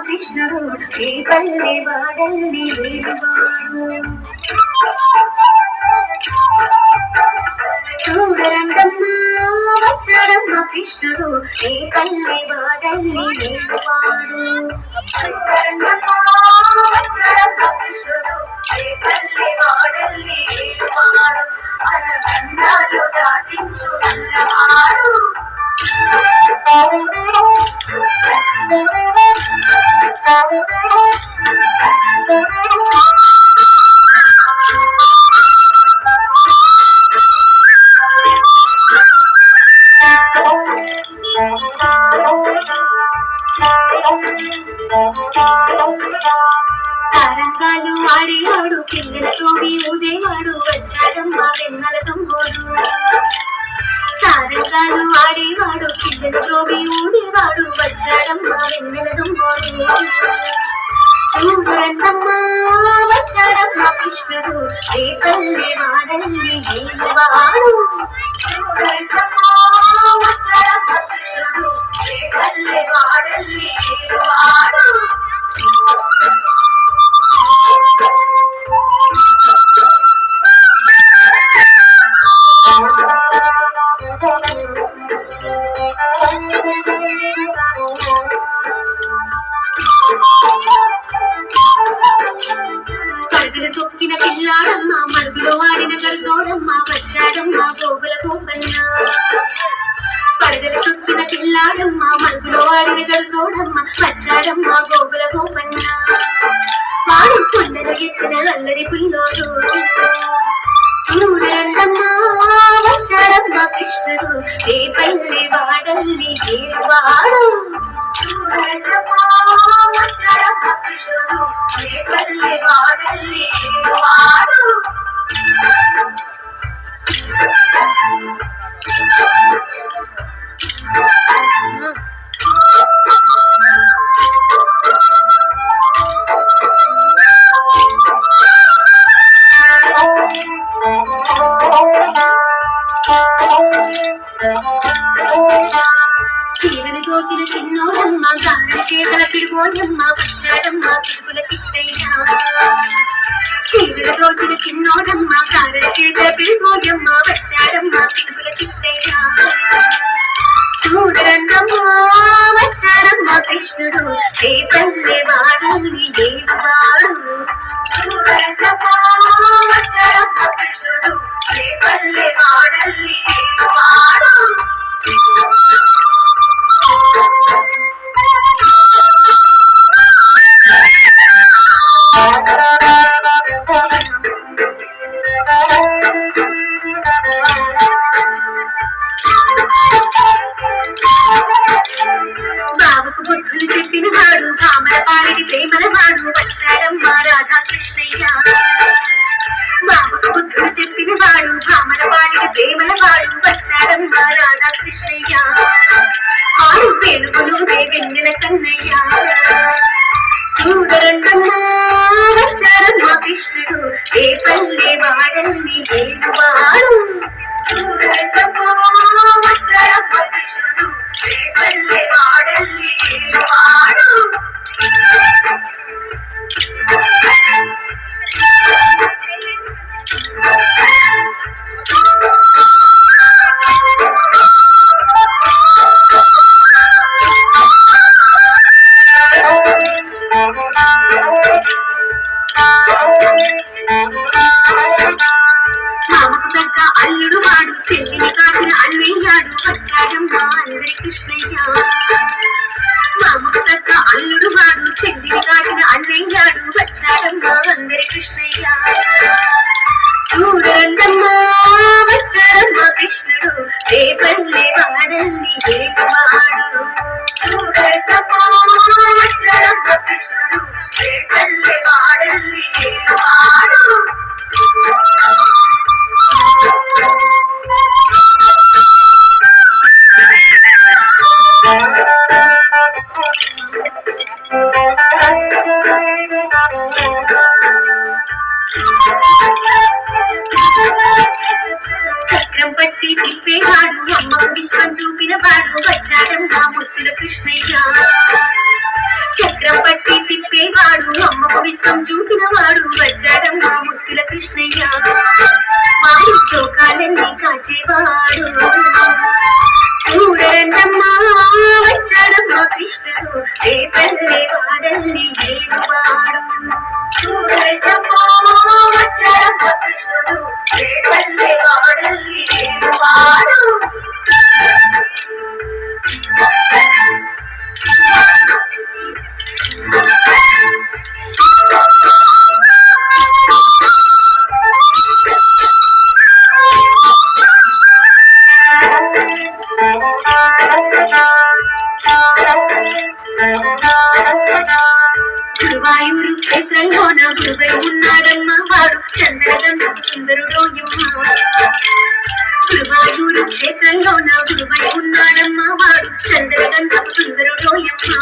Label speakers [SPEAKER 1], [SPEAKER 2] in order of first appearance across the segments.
[SPEAKER 1] కృష్ణుడు ఏ పల్లె వాడల్లి వేడువాడు చూడరండమ్మా వచ్చాడమ్మ కృష్ణుడు ఏ పల్లె వాడల్లి వేడువాడు చూడరండమ్మా వచ్చాడమ్మ కృష్ణుడు ఏ పల్లె వాడల్లి వేడువాడు అనందాలు దాటించు నల్లవాడు తరంగాలు ఆడేవాడు పిల్లలతోడి ఊదేవాడు వచ్చాడమ్మా వెన్నెల తమ్ముడు తారంగాలు ఆడేవాడు పిల్లలతోడి ఊడేవాడు వచ్చాడమ్మా వెన్నెల తమ్ముడు చూడమ్మా వచ్చాడమ్మా కృష్ణుడు ఏ పల్లె వాడల్లి ఏలువాడు చూడమ్మా వచ్చాడమ్మా కృష్ణుడు ఏ పల్లె వాడల్లి ఏలువాడు పరుగులు తొక్కిన పిల్లాడమ్మ మడుగులో ఆడిన గరసోడమ్మ వచ్చాడమ్మ గోగుల గోపన్న పరుగులు తొక్కిన పిల్లాడమ్మ మడుగులో ఆడిన గరసోడమ్మ వచ్చాడమ్మ గోగుల గోపన్న వాడు కొండలు ఎత్తిన అల్లరి పుల్లోడు చూడమ్మా వచ్చాడమ్మ కృష్ణుడు ఏ పల్లె వాడల్లి ఏలువాడు చూడమ్మా వచ్చాడమ్మ కృష్ణుడు ఏ పల్లె వాడల్లి ఏలువాడు చీరని దోచిన చిన్నోడమ్మ గారెల చేతల పిడిపోయమ్మ వచ్చాడమ్మ పిడుగుల చిట్టయ్యా చీరని దోచిన చిన్నోడమ్మ గారెల చేతల పిడిపోయమ్మ వచ్చాడమ్మ పిడుగుల చిట్టయ్యా చూడరన్నమ్మా వచ్చాడమ్మ కృష్ణుడు ఏ పల్లె వాడల్లి ఏలువాడు చూడరన్నమ్మా వచ్చాడమ్మ కృష్ణుడు ఏ పల్లె వాడల్లి ఏలువాడు బాబుకు బుద్ధులు చెప్పిన వాడు కామల పాడికి ప్రేమల వాడు వచ్చాడమ్మ రాధాకృష్ణయ్య బాబుకు బుద్ధులు చెప్పిన వాడు కామల పాడికి ప్రేమల వాడు వచ్చాడమ్మ రాధాకృష్ణయ్య ఆడు వెలుగులు వెన్నెల కన్నయ్య చూడరమ్మా వచ్చాడమ్మ కృష్ణుడు ఏ పల్లె వాడల్లి ఏలువాడు చూడరమ్మా వచ్చాడమ్మ కృష్ణుడు ఏ పల్లె వాడల్లి ఏలువాడు మామకు తగ్గ అల్లుడు వాడు చెల్లిని కాచిన అన్నయ్యాడు వచ్చాడమ్మ అందరి కృష్ణయ్య మామకు తగ్గ అల్లుడు వాడు చెల్లిని కాచిన అన్నయ్యాడు వచ్చాడమ్మ అందరి కృష్ణయ్య చూడమ్మా వచ్చాడమ్మ కృష్ణుడు ఏ పల్లె వాడల్లి ఏలువాడు చూడమ్మా వచ్చాడమ్మ కృష్ణుడు ఏ పల్లె వాడల్లి ఏలువాడు చక్రం పట్టి తిప్పేవాడు అమ్మకు విశ్వం చూపిన వాడు వచ్చాడమ్మా ముత్తుల కృష్ణయ్య చక్రం ఏ పల్లె వాడల్లి ఏడువాడు చూడమ్మా వచ్చాడమ్మ కృష్ణుడు ఏ పల్లె వాడల్లి ఏడువాడు గురువాయూరు క్షేత్రంలోన గురువై ఉన్నాడమ్మ వాడు చంద్రగంధపు సుందరుడోయమ్మ గురువాయూరు క్షేత్రంలోన గురువై ఉన్నాడమ్మ వాడు చంద్రగంధపు సుందరుడోయమ్మ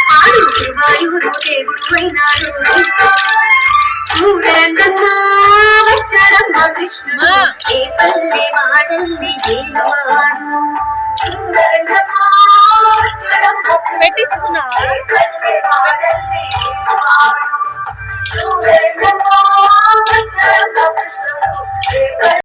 [SPEAKER 1] వాడు గురువాయూరు దేవుడు అయినాడు చూడండమ్మా వచ్చాడమ్మ కృష్ణుడు ఏ పల్లె వాడల్లి ఏడువాడు చూడండమ్మా వచ్చాడమ్మ
[SPEAKER 2] పెట్టించుకున్నావా